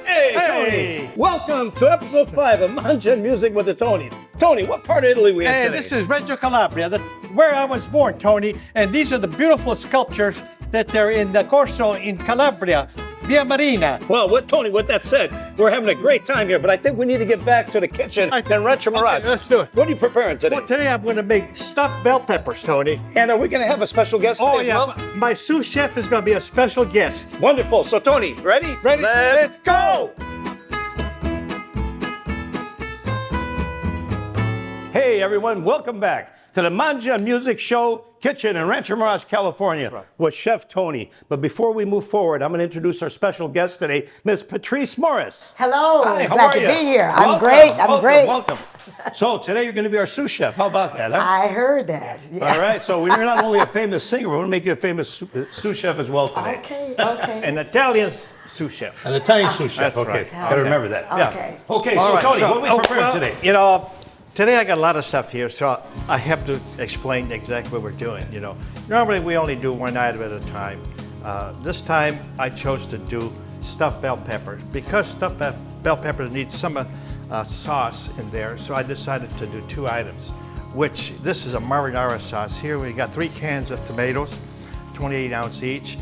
Hey! Welcome to episode 5 of Mangia Music with the Tonys. Tony, what part of Italy we in Hey, today? this is Reggio Calabria, where I was born, Tony. And these are the beautiful sculptures that they're in the Corso in Calabria, Via Marina. Well, with that said, we're having a great time here, but I think we need to get back to the kitchen and Rancho Mirage. Okay, let's do it. What are you preparing today? Well, today I'm going to make stuffed bell peppers, Tony. And are we going to have a special guest today as well? My sous chef is going to be a special guest. Wonderful. So, Tony, ready? Ready? Let's go! Hey, everyone. Welcome back to the Mangia Music Show Kitchen in Rancho Mirage, California, with Chef Tony. But before we move forward, I'm going to introduce our special guest today, Miss Patrice Morris. Hello. Hi, how Glad are to you? be here. Welcome, I'm great. I'm great. Welcome. So today you're going to be our sous chef. How about that? Huh? I heard that. Yeah. All right. So you're not only a famous singer, we're going to make you a famous sous chef as well today. Okay. Okay. An Italian sous chef. An Italian sous chef. That's Okay. right. Got to remember that. Okay. Yeah. Okay. All So right, Tony, what are we preparing today? You know, today I got a lot of stuff here, so I have to explain exactly what we're doing. You know, normally we only do one item at a time. This time I chose to do stuffed bell peppers because stuffed bell peppers need some sauce in there. So I decided to do 2 items. Which this is a marinara sauce. Here we got 3 cans of tomatoes, 28 ounce each,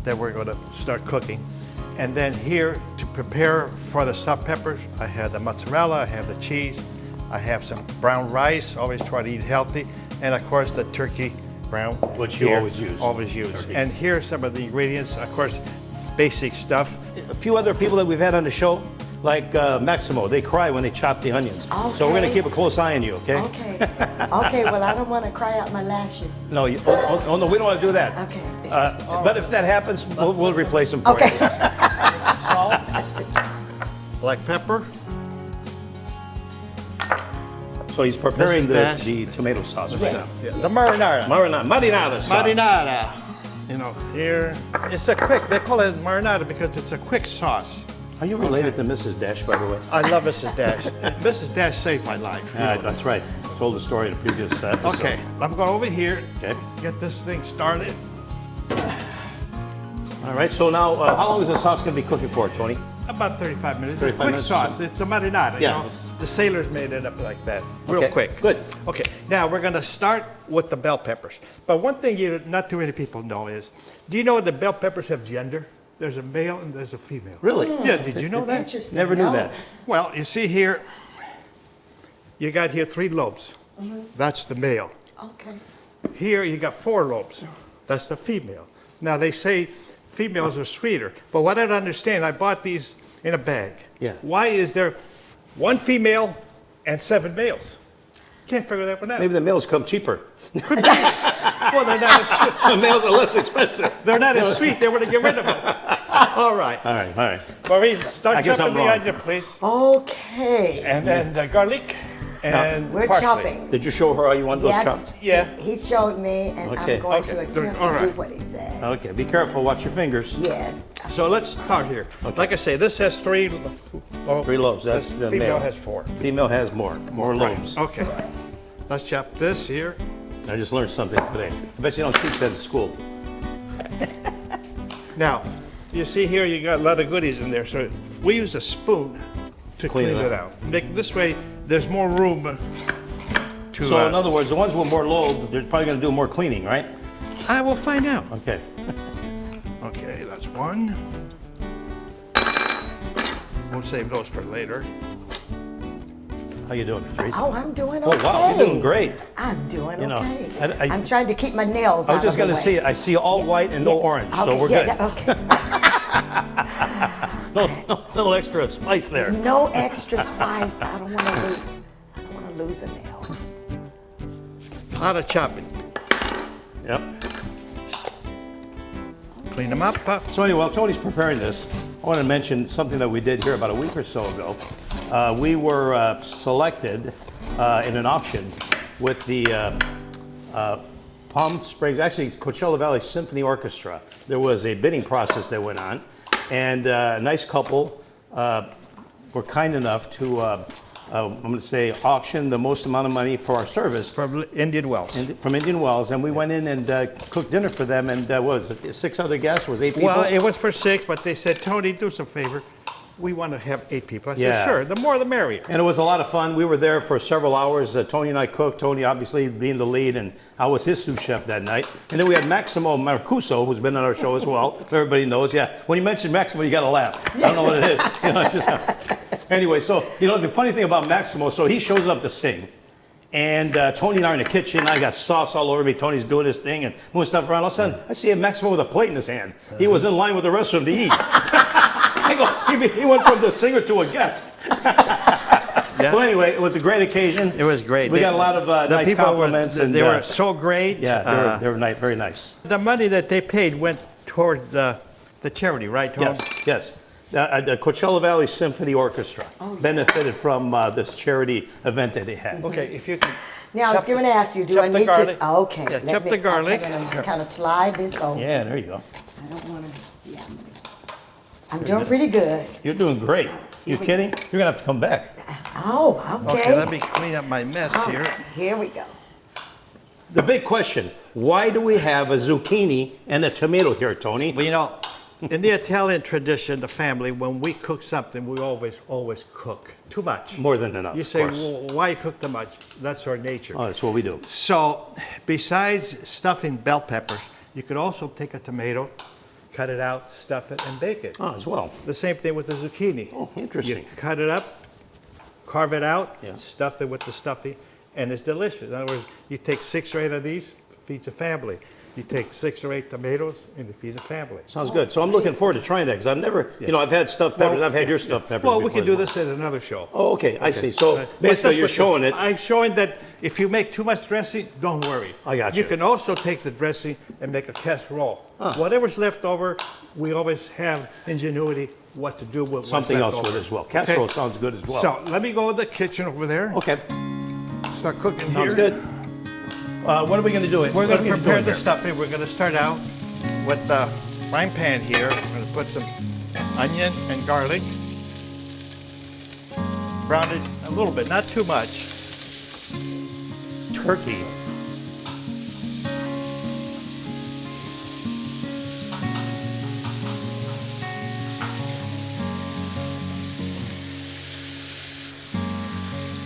that we're going to start cooking. And then here to prepare for the stuffed peppers, I have the mozzarella, I have the cheese. I have some brown rice, always try to eat healthy, and of course the turkey brown. Which you always use. Always use. Turkey. And here's some of the ingredients, of course, basic stuff. A few other people that we've had on the show, like Maximo, they cry when they chop the onions. So we're going to keep a close eye on you, okay? Okay. Okay. Well, I don't want to cry out my lashes. No, oh, no, we don't want to do that. Okay. But if that happens, we'll replace them for Okay. you. Salt, black pepper. So he's preparing This is the tomato sauce right now. Yes. Yeah, the marinara. Marinara sauce. Marinara. You know, here, it's a quick, they call it marinara because it's a quick sauce. Are you related to Mrs. Dash, by the way? I love Mrs. Dash. Mrs. Dash saved my life. you know. That's right. I told the story in a previous episode. Okay, I'm going over here, Okay. get this thing started. All right. So now, how long is the sauce going to be cooking for, Tony? About 35 minutes. 35 It's a quick minutes or sauce. so. It's a marinara. Yeah. You know? The sailors made it up like that, real Okay, quick. good. Okay, now we're going to start with the bell peppers. But one thing not too many people know is, do you know the bell peppers have gender? There's a male and there's a female. Really? Yeah, did you know that? Interesting. Never knew No. that. Well, you see here, you got here 3 lobes. That's the male. Okay. Here you got 4 lobes. That's the female. Now they say females are sweeter, but what I don't understand, I bought these in a bag. Yeah. Why is there 1 female and 7 males? Can't figure that one out. Maybe the males come cheaper. Well, they're not as, The males are less expensive. they're not as sweet. They want to get rid of them. All right. All right. All right. Maurice, I start guess chopping I'm the wrong. onion, please. Okay. And then the garlic and We're parsley. chopping. Did you show her how you want those Yeah, chopped? Yeah. He showed me, and Okay. I'm going Okay. to attempt All to do right. what he said. Okay. Be careful. Watch your fingers. Yes. So let's start here. Like I say, this has 3. 3 lobes. That's the female male. has 4. Female has more lobes. Okay. Let's chop this here. I just learned something today. I bet you don't teach that in school. Now, you see here you got a lot of goodies in there, so we use a spoon to Clean clean it it out. This way, there's more room to. So in other words, the ones with more lobe, they're probably going to do more cleaning, right? I will find out. Okay. Okay, that's 1. We'll save those for later. How you doing, Patrice? Oh, I'm doing Oh, okay. wow, you're doing great. I'm doing You know, okay. I- I'm trying to keep my nails I was just going to see, I see all white and no orange, so we're good. Okay. No extra spice there. No extra spice. I don't want to lose. I don't want to lose a nail. A lot of chopping. Yep. Clean them up. So anyway, while Tony's preparing this, I want to mention something that we did here about a week or so ago. We were selected in an auction with the Palm Springs, actually Coachella Valley Symphony Orchestra. There was a bidding process that went on, and a nice couple were kind enough to I'm going to say, auctioned the most amount of money for our service From Indian Wells. from Indian Wells, and we went in and cooked dinner for them, and what was it, 6 other guests? Was 8 people? Well, it was for 6, but they said, Tony, do us a favor. We want to have 8 people. I said, Yeah. sure, the more the merrier. And it was a lot of fun. We were there for several hours. Tony and I cooked. Tony obviously being the lead, and I was his sous chef that night. And then we had Maximo Marcuso, who's been on our show as well. Everybody knows. Yeah, when you mention Maximo, you got to laugh. I don't know what it is. You know, it's just, anyway, so the funny thing about Maximo, so he shows up to sing. And Tony and I are in the kitchen. I got sauce all over me. Tony's doing his thing and moving stuff around. All of a sudden, I see a Maximo with a plate in his hand. He was in line with the rest of them to eat. I go, he went from the singer to a guest. Yeah. Well, anyway, it was a great occasion. It was great. We got a lot of the nice people compliments. They were so great. Yeah, they were very nice. The money that they paid went towards the charity, right, Tom? Yes. The Coachella Valley Symphony Orchestra benefited from this charity event that they had. Okay, if you can. Now, I was going to ask you, do chop I the need garlic. to? Oh, okay. Yeah, chop the garlic. I'm going to kind of slide this over. Yeah, there you go. I don't want to. Yeah, I'm doing pretty good. You're doing great. You kidding? You're gonna have to come back. Oh, okay. Okay, let me clean up my mess Oh, here. Here we go. The big question: why do we have a zucchini and a tomato here, Tony? Well, in the Italian tradition, the family, when we cook something, we always cook too much. More than enough. You of say, course. well, why cook too much? That's our nature. Oh, that's what we do. So, besides stuffing bell peppers, you could also take a tomato, cut it out, stuff it, and bake it. Oh, as well. The same thing with the zucchini. Oh, interesting. You cut it up, carve it out, Yeah. stuff it with the stuffing, and it's delicious. In other words, you take 6 or 8 of these, feeds a family. You take 6 or 8 tomatoes, and it feeds a family. Sounds good. So I'm looking forward to trying that because I've never, I've had stuffed peppers. Well, I've had your stuffed peppers. Well, we before can do as well. this at another show. Oh, okay. I see. So But basically, that's you're what showing it. I'm showing that if you make too much dressing, don't worry. I got You you. can also take the dressing and make a casserole. Whatever's left over, we always have ingenuity what to do with what's Something left else over. with it as well. Casserole Okay? sounds good as well. So let me go to the kitchen over there. Okay. Start cooking here. Sounds good. What are we going to do? We're What going are we to prepare doing the here? stuffing. We're going to start out with the frying pan here. I'm going to put some onion and garlic. Brown it a little bit, not too much. Turkey.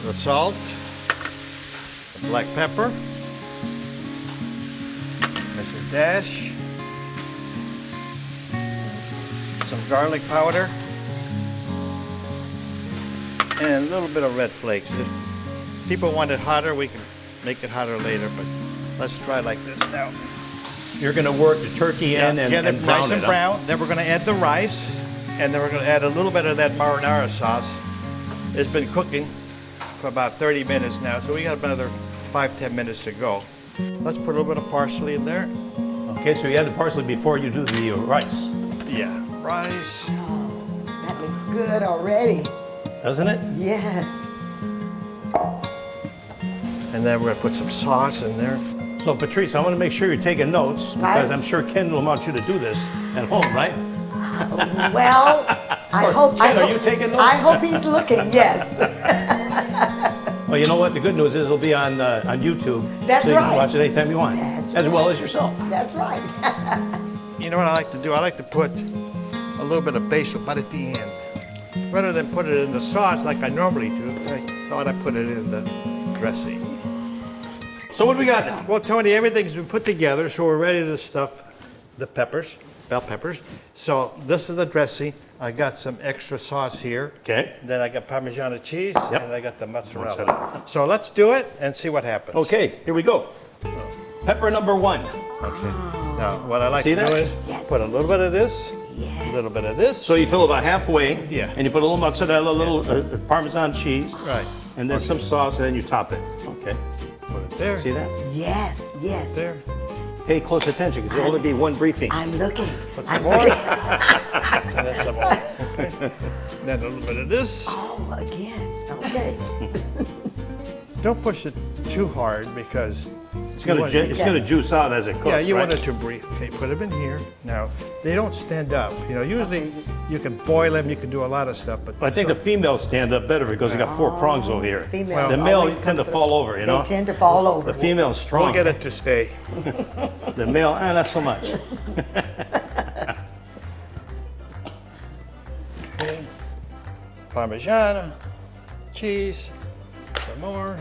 The salt, the black pepper, Mrs. Dash, some garlic powder, and a little bit of red flakes. If people want it hotter, we can make it hotter later, but let's try like this now. You're going to work the turkey in and Get it brown nice and it. brown. Then we're going to add the rice, and then we're going to add a little bit of that marinara sauce. It's been cooking for about 30 minutes now, so we got another 5-10 minutes to go. Let's put a little bit of parsley in there. Okay, so you add the parsley before you do the rice, Yeah, rice. That looks good already. doesn't it? Yes. And then we're going to put some sauce in there. So, Patrice, I want to make sure you're taking notes because I'm sure Ken will want you to do this at home, right? Well, I hope. Ken, are you taking notes? I hope he's looking. Yes. Well, you know what? The good news is it'll be on YouTube. That's so you can right. watch it anytime you want, That's as well right. as yourself. That's right. You know what I like to do? I like to put a little bit of basil, but at the end. Rather than put it in the sauce like I normally do, I thought I'd put it in the dressing. So what do we got now? Well, Tony, everything's been put together, so we're ready to stuff the peppers, bell peppers. So this is the dressing. I got some extra sauce here. Okay. Then I got Parmesan cheese, Yep. and I got the mozzarella. Mozzarella. So let's do it and see what happens. Okay, here we go. Pepper number 1. Okay. Now, what I like See to do that? is Yes. put a little bit of this, Yes. a little bit of this. So you fill about halfway, Yeah. and you put a little mozzarella, a little Parmesan cheese, Right. and then some sauce, and then you top it. Okay. Put it there. See that? Yes. Yes. There. Pay close attention because there'll only be one briefing. I'm looking. Put I'm some more. looking. And then some more. Okay. Then a little bit of this. Oh, again. Okay. Don't push it too hard because It's gonna juice out as it cooks, Yeah, you right? want it to breathe. Okay, put them in here. Now, they don't stand up. You know, usually you can boil them, you can do a lot of stuff, but I think the females stand up better because they got 4 prongs over here. Females The male always tend to come fall over, you know? They tend to fall over. The female's strong. we'll get it to stay. The male, not so much. Okay. Parmigiana, cheese, some more.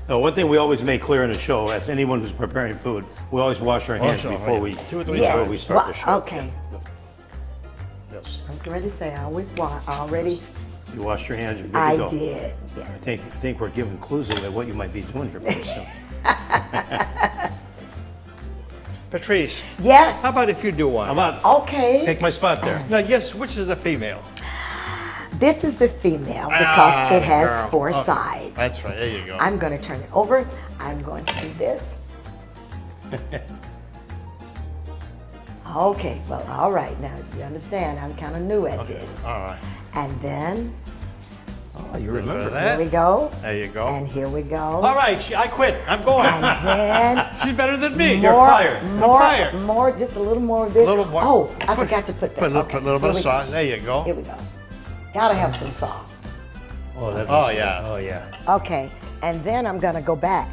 Now, one thing we always make clear in the show, as anyone who's preparing food, we always wash our hands Wash, before we, 2 or 3 Yes. before we start the Well, show. okay. Yes. I was ready to say, I always watch. Already, You washed your hands, you're good to I go. did. I Yes. think we're giving clues away what you might be doing here pretty soon. Patrice, Yes. how about if you do one? How about Okay. take my spot there? Now, guess which is the female? This is the female because it has girl. 4 Oh, sides. That's right. There you go. I'm going to turn it over. I'm going to do this. Okay, well, all right. Now, you understand, I'm kind of new at this. All right. And then, Oh, you Look at remember. that. here we go. There you go. And here we go. All right, I quit. I'm going. And then, She's better than me. You're fired. More, just a little more of this. Little more. Oh, I forgot to put that. Put a Okay, little bit of here we go. sauce. There you go. Here we go. Gotta have some sauce. Oh, that Oh, looks good. yeah. Oh, yeah. Okay, and then I'm gonna go back.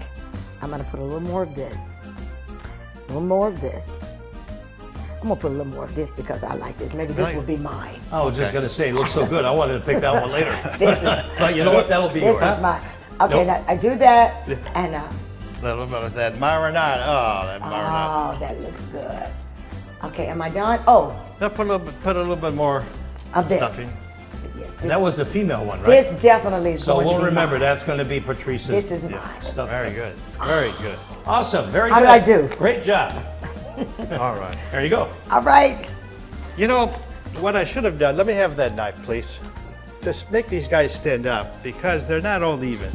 I'm gonna put a little more of this. A little more of this. I'm gonna put a little more of this because I like this. Maybe this Right. will be mine. I was just going to say, it looks so good. I wanted to pick that one later. This is, But you know what? That'll be this yours. is mine. Okay, Nope. now I do that, and Little bit of that marinara. Oh, that marinara. oh, that looks good. Okay, am I done? Oh, Now put a little bit more of this. stuffing. Yes, this, That was the female one, right? this definitely is So going to we'll be remember mine. that's going to be Patrice's This is mine. stuff. Very good. Very good. Awesome. Very How good. did I do? Great job. All right. There you go. All right. You know what I should have done? Let me have that knife, please. Just make these guys stand up because they're not all even.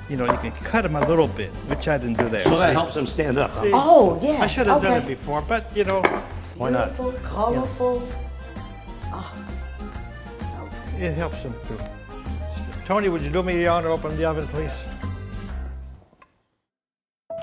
You know, you can cut them a little bit, which I didn't do there. So that See? helps them stand up. Huh? Oh, yes. I should have done okay. it before, but you know, Why not? Beautiful, colorful. it helps them too. Tony, would you do me the honor, open the oven, please?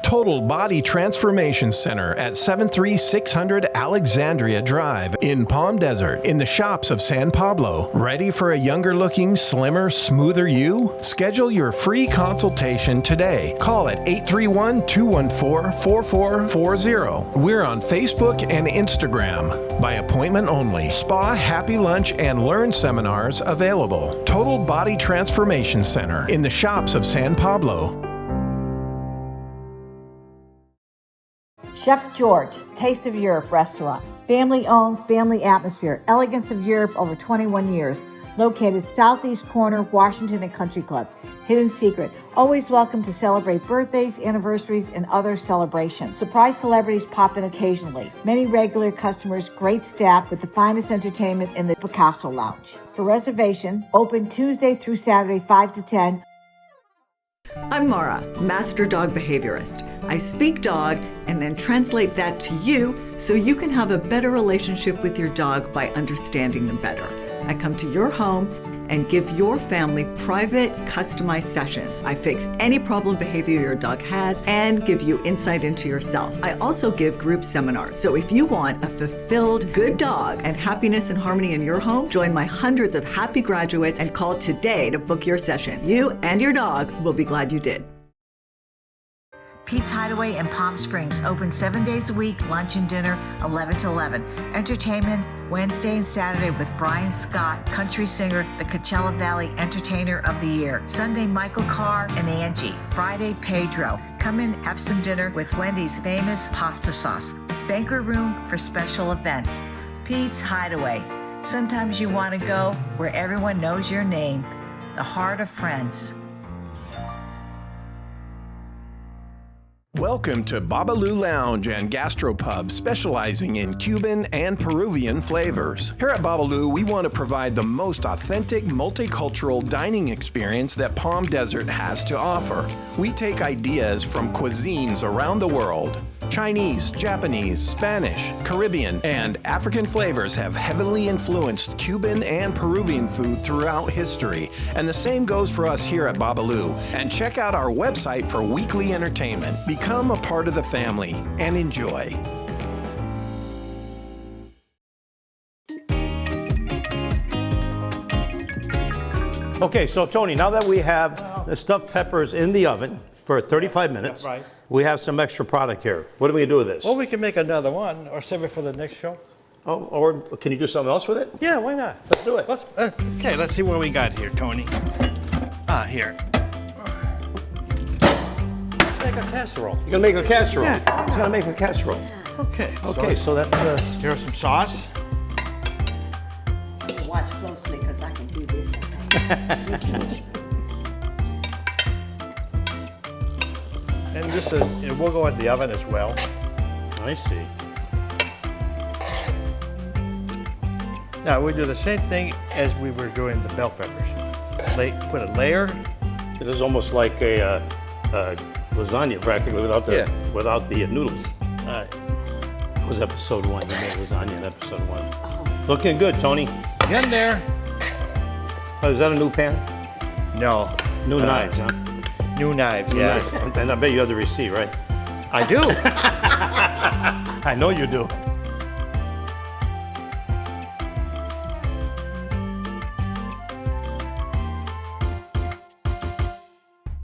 Total Body Transformation Center at 73600 Alexandria Drive in Palm Desert in the shops of San Pablo. Ready for a younger looking, slimmer, smoother you? Schedule your free consultation today. Call at 831-214-4440. We're on Facebook and Instagram. By appointment only. Spa, happy lunch, and learn seminars available. Total Body Transformation Center in the shops of San Pablo. Chef George, Taste of Europe restaurant. Family owned, family atmosphere. Elegance of Europe over 21 years. Located southeast corner, Washington and Country Club. Hidden secret. Always welcome to celebrate birthdays, anniversaries, and other celebrations. Surprise celebrities pop in occasionally. Many regular customers, great staff with the finest entertainment in the Picasso Lounge. For reservation, open Tuesday through Saturday 5 to 10. I'm Mara, Master Dog Behaviorist. I speak dog and then translate that to you so you can have a better relationship with your dog by understanding them better. I come to your home and give your family private, customized sessions. I fix any problem behavior your dog has and give you insight into yourself. I also give group seminars. So if you want a fulfilled, good dog and happiness and harmony in your home, join my hundreds of happy graduates and call today to book your session. You and your dog will be glad you did. Pete's Hideaway in Palm Springs, open 7 days a week, lunch and dinner, 11 to 11. Entertainment Wednesday and Saturday with Brian Scott, country singer, the Coachella Valley Entertainer of the Year. Sunday, Michael Carr and Angie. Friday, Pedro. Come in, have some dinner with Wendy's famous pasta sauce. Banquet room for special events. Pete's Hideaway. Sometimes you want to go where everyone knows your name. The Heart of Friends. Welcome to Babalu Lounge and Gastropub, specializing in Cuban and Peruvian flavors. Here at Babalu, we want to provide the most authentic multicultural dining experience that Palm Desert has to offer. We take ideas from cuisines around the world. Chinese, Japanese, Spanish, Caribbean, and African flavors have heavily influenced Cuban and Peruvian food throughout history, and the same goes for us here at Babalu. And check out our website for weekly entertainment. Become a part of the family and enjoy. Okay, so Tony, now that we have the stuffed peppers in the oven for 35 minutes, right. we have some extra product here. What are we gonna do with this? Well, we can make another one or save it for the next show. Oh, or can you do something else with it? Yeah, why not? Let's do it. Okay, let's see what we got here, Tony. Here. Let's make a casserole. You're gonna make a casserole. Yeah. He's gonna make a casserole. Okay. Okay, so that's Here's some sauce. Watch closely because I can do this. And this is, it will go in the oven as well. I see. Now we do the same thing as we were doing the bell peppers. Put a layer. It is almost like a lasagna practically without the noodles. That was episode 1. You made lasagna in episode 1. Looking good, Tony. Get in there. Oh, is that a new pan? No. New knives, huh? New knives, New yeah. knives. And I bet you have the receipt, right? I do. I know you do.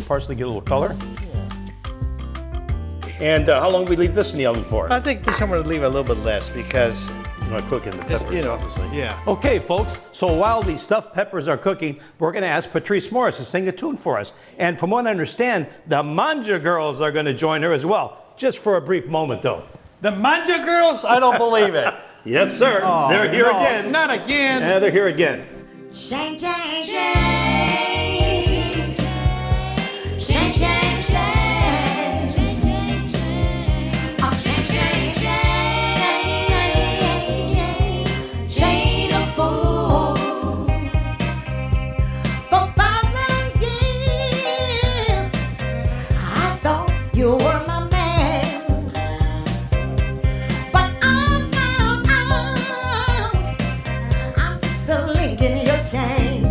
Parsley, get a little color. And how long do we leave this in the oven for? I think this I'm going to leave a little bit less because, You want to cook in the it's, peppers, obviously. yeah. Okay, folks, so while the stuffed peppers are cooking, we're going to ask Patrice Morris to sing a tune for us. And from what I understand, the Mangia girls are going to join her as well, just for a brief moment, though. The Mangia girls? I don't believe it. Yes, sir. Oh, they're here no, again. Not again. Yeah, they're here again. Change, change, change. Change, change, change. Oh, change, change, change. Chain of fool. For 5 long years, I thought you were my man. But I found out I'm just a link in your chain.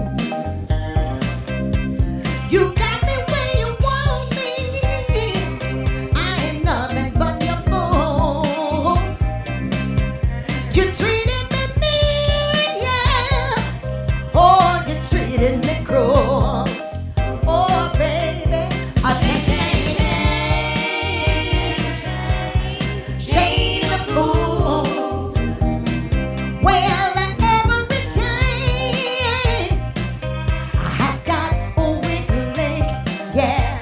You got me where you want me. I ain't nothing but your fool. You treated me mean, yeah. Oh, you treated me cruel. Oh, baby, I change, chain of fool. Well, every chain has got a weak link, yeah.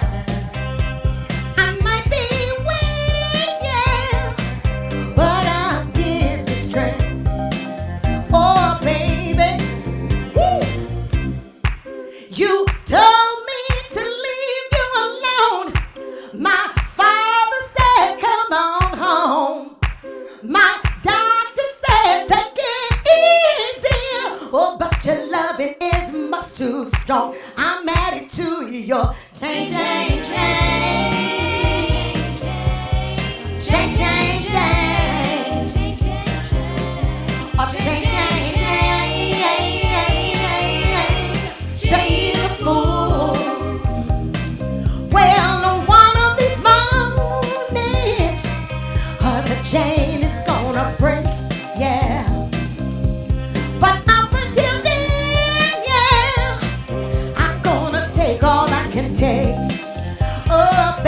I might be weak, yeah, but I'll give you strength. Oh, baby, woo. You told me to leave you alone. My father said, come on home. My doctor said, take it easy. Oh, but your loving is much too strong. I'm added to your change, change, change. Change, change, change. Oh, change, change, change. Chain of fool. Well, one of these mornings, the chain is gonna break, yeah. But up until then, yeah, I'm gonna take all I can take. Oh,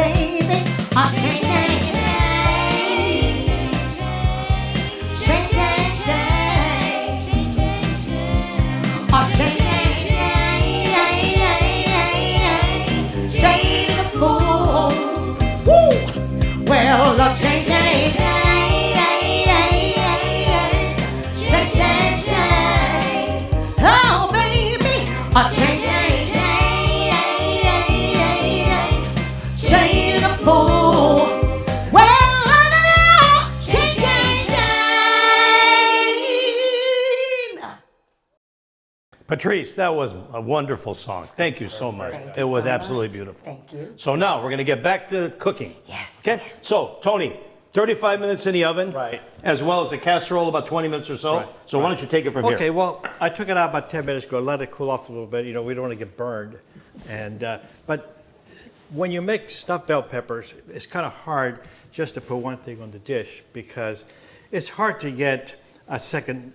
Patrice, that was a wonderful song. Thank you so much. It was absolutely beautiful. Thank you. So now we're going to get back to cooking. Yes. Okay. So Tony, 35 minutes in the oven. Right. As well as the casserole, about 20 minutes or so. Right. So why don't you take it from here? Okay, well, I took it out about 10 minutes ago, let it cool off a little bit. You know, we don't want to get burned. And but when you make stuffed bell peppers, it's kind of hard just to put one thing on the dish because it's hard to get a second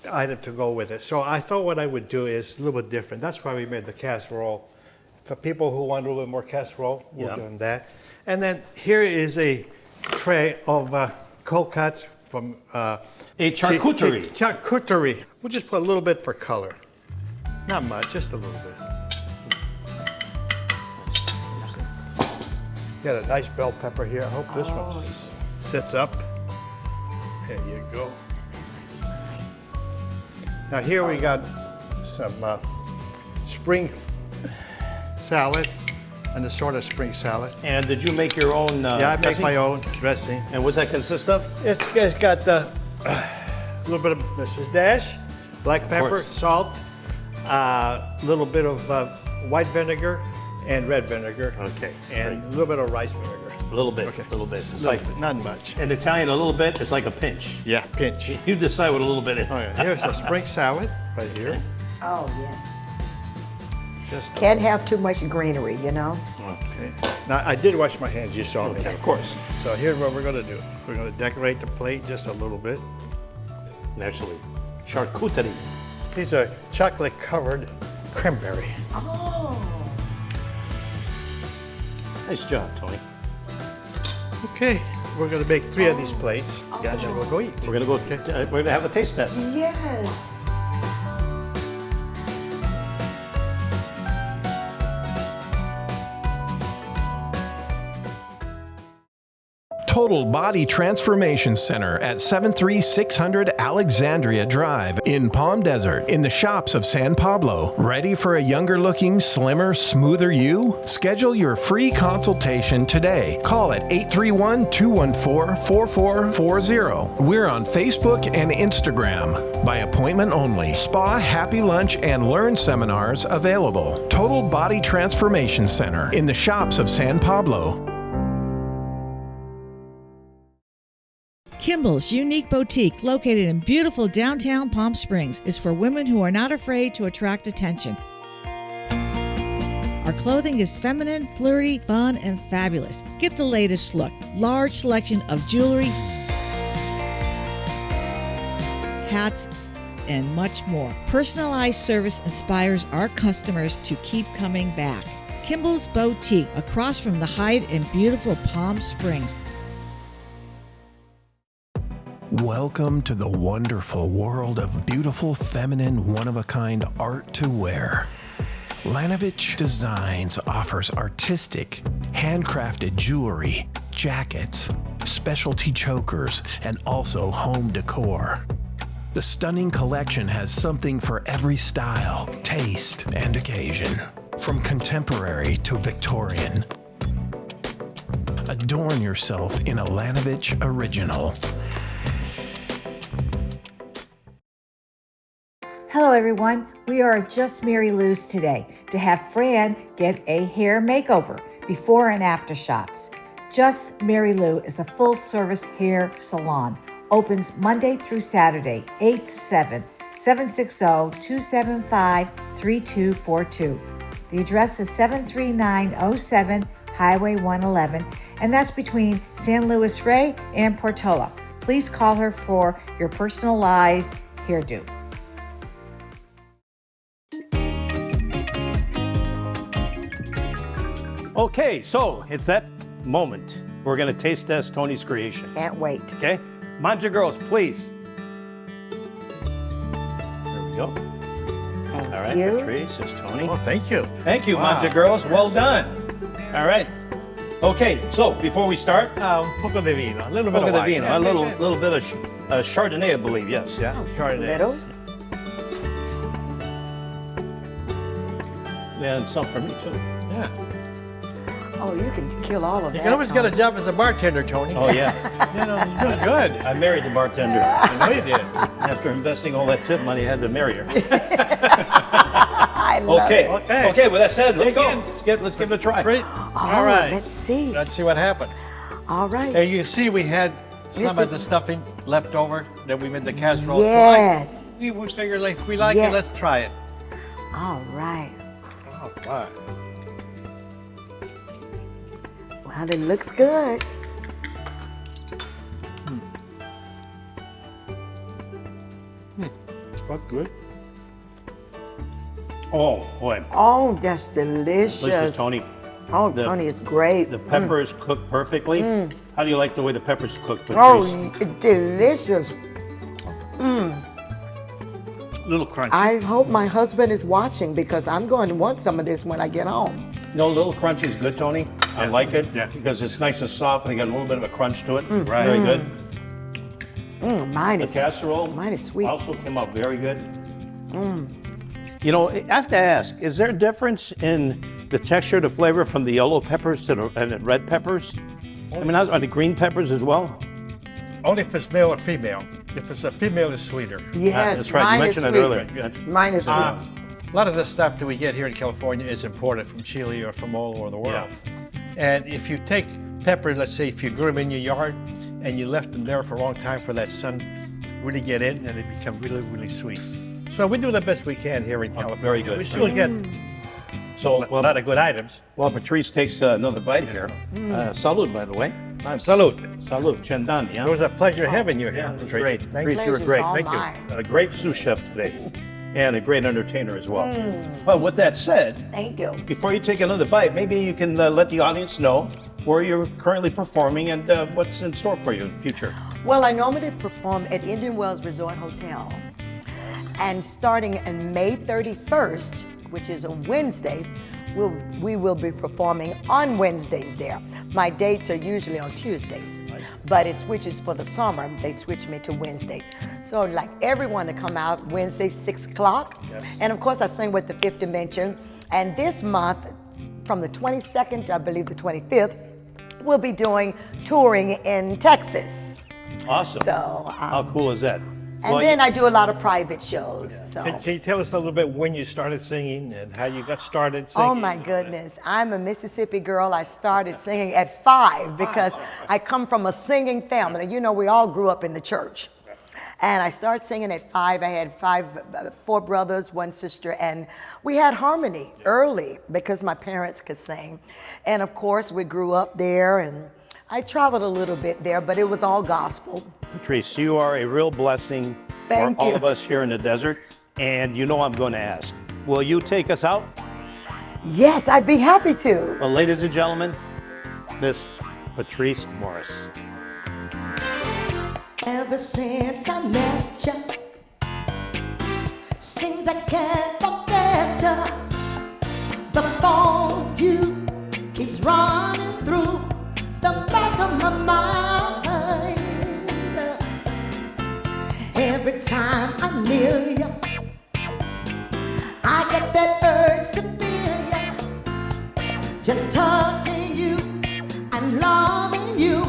item to go with it. So I thought what I would do is a little bit different. That's why we made the casserole. For people who want a little bit more casserole, we're doing that. And then here is a tray of cold cuts from A charcuterie. Charcuterie. We'll just put a little bit for color. Not much, just a little bit. Got a nice bell pepper here. I hope this one sits up. There you go. Now here we got some spring salad, and the sort of spring salad. And did you make your own Yeah, I make dressing? my own dressing. And what's that consist of? It's got a little bit of Mrs. Dash, black pepper, course. salt, a little bit of white vinegar and red vinegar. Okay, And a little bit of rice vinegar. A little bit, Okay. a little bit. It's Little like, bit, not much. in Italian, a little bit, it's like a pinch. Yeah, pinch. You decide what a little bit is. All right, here's the spring salad right here. Oh, yes. Just Can't have too much greenery, you know? okay. Now I did wash my hands. You saw me. Of course. So here's what we're gonna do. We're gonna decorate the plate just a little bit. Naturally. Charcuterie. These are chocolate covered cranberry. Oh. Nice job, Tony. Okay, we're gonna make 3 of these plates. Gotcha. And we'll go eat. We're gonna have a taste test. Yes. Total Body Transformation Center at 73600 Alexandria Drive in Palm Desert in the shops of San Pablo. Ready for a younger looking, slimmer, smoother you? Schedule your free consultation today. Call at 831-214-4440. We're on Facebook and Instagram. By appointment only. Spa, happy lunch, and learn seminars available. Total Body Transformation Center in the shops of San Pablo. Kimball's unique boutique, located in beautiful downtown Palm Springs, is for women who are not afraid to attract attention. Our clothing is feminine, flirty, fun, and fabulous. Get the latest look. Large selection of jewelry, hats, and much more. Personalized service inspires our customers to keep coming back. Kimball's Boutique, across from the Hyatt in beautiful Palm Springs. Welcome to the wonderful world of beautiful, feminine, one-of-a-kind art to wear. Lanovich Designs offers artistic, handcrafted jewelry, jackets, specialty chokers, and also home decor. The stunning collection has something for every style, taste, and occasion. From contemporary to Victorian. Adorn yourself in a Lanovich original. Hello everyone, we are at Just Mary Lou's today to have Fran get a hair makeover, before and after shots. Just Mary Lou is a full-service hair salon. Opens Monday through Saturday, 8 to 7, 760-275-3242. The address is 73907 Highway 111, and that's between San Luis Rey and Portola. Please call her for your personalized hairdo. Okay, so it's that moment. We're gonna taste test Tony's creations. Can't wait. Okay? Mangia girls, please. There we go. Thank All right, you. Patrice, there's Tony. Oh, thank you. Thank you, Wow. Mangia girls. Well done. All right. Okay, so before we start, Poco de vino, a little bit look of at the wine. vino. A little bit of Chardonnay, I believe. Yes. Yeah, Chardonnay. Little. And some for me too. Yeah. Oh, you can kill all of that. You can always get a Tom. job as a bartender, Tony. Oh yeah. You know, you're doing good. I married the bartender. I know you did. After investing all that tip money, I had to marry her. I love Okay. it. Okay. With that said, let's Dig go. in. Let's give it a try. Great. All right. Let's see. Let's see what happens. All right. And you see we had some This of is- the stuffing left over that we made the casserole. Yes. We figured like, if we like Yes. it, let's try it. All right. Oh, fine. Well, it looks good. What good? Oh boy, Oh, that's delicious. delicious, Tony. Oh, The- Tony is great. The peppers cooked perfectly. How do you like the way the peppers cooked, Oh, Patrice? delicious. Little crunchy. I hope my husband is watching because I'm going to want some of this when I get home. No, little crunch is good, Tony. I like it Yeah. because it's nice and soft and they got a little bit of a crunch to it. Right. Very good. Mine The is casserole Mine is sweet. also came out very good. You know, I have to ask, is there a difference in the texture, the flavor from the yellow peppers to the red peppers? I mean, are the green peppers as well? Only if it's male or female. If it's a female, it's sweeter. Yes, That's right. You mine mentioned is that sweet. earlier. Mine is sweet. A lot of the stuff that we get here in California is imported from Chile or from all over the world. And if you take peppers, let's say if you grew them in your yard and you left them there for a long time for that sun really get in, and they become really, really sweet. So we do the best we can here in California. very good. We still get So, a lot of good items. while Patrice takes another bite here, salud, by the way. Salute. Salud, Chendan, yeah? It was a pleasure having you here. Yeah, it was great. Thank Patrice, you. you were Pleasure's great. all Thank mine. you. A great sous chef today and a great entertainer as well. But with that said, Thank you. before you take another bite, maybe you can let the audience know where you're currently performing and what's in store for you in the future. Well, I normally perform at Indian Wells Resort Hotel. And starting on May 31st, which is a Wednesday, we will be performing on Wednesdays there. My dates are usually on Tuesdays, but it switches for the summer. They switch me to Wednesdays. So I'd like everyone to come out Wednesday, 6 o'clock. And of course, I sing with the Fifth Dimension. And this month, from the 22nd to I believe the 25th, we'll be doing touring in Texas. Awesome. So, How cool is that? and Well, then I do a lot of private shows. So. Can you tell us a little bit when you started singing and how you got started singing? Oh my goodness. I'm a Mississippi girl. I started singing at 5 because I come from a singing family. You know, we all grew up in the church. And I started singing at 5. I had 4 brothers, 1 sister, and we had harmony early because my parents could sing. And of course, we grew up there and I traveled a little bit there, but it was all gospel. Patrice, you are a real blessing Thank for all you. of us here in the desert. And you know I'm going to ask, will you take us out? Yes, I'd be happy to. Well, ladies and gentlemen, Miss Patrice Morris. Ever since I met you, seems I can't forget you. The thought of you keeps running through the back of my mind. Every time I'm near you, I get that urge to feel you. Just touching you and loving you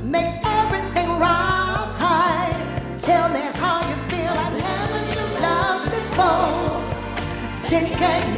makes everything right. Tell me how you feel. I've never knew love before. Then came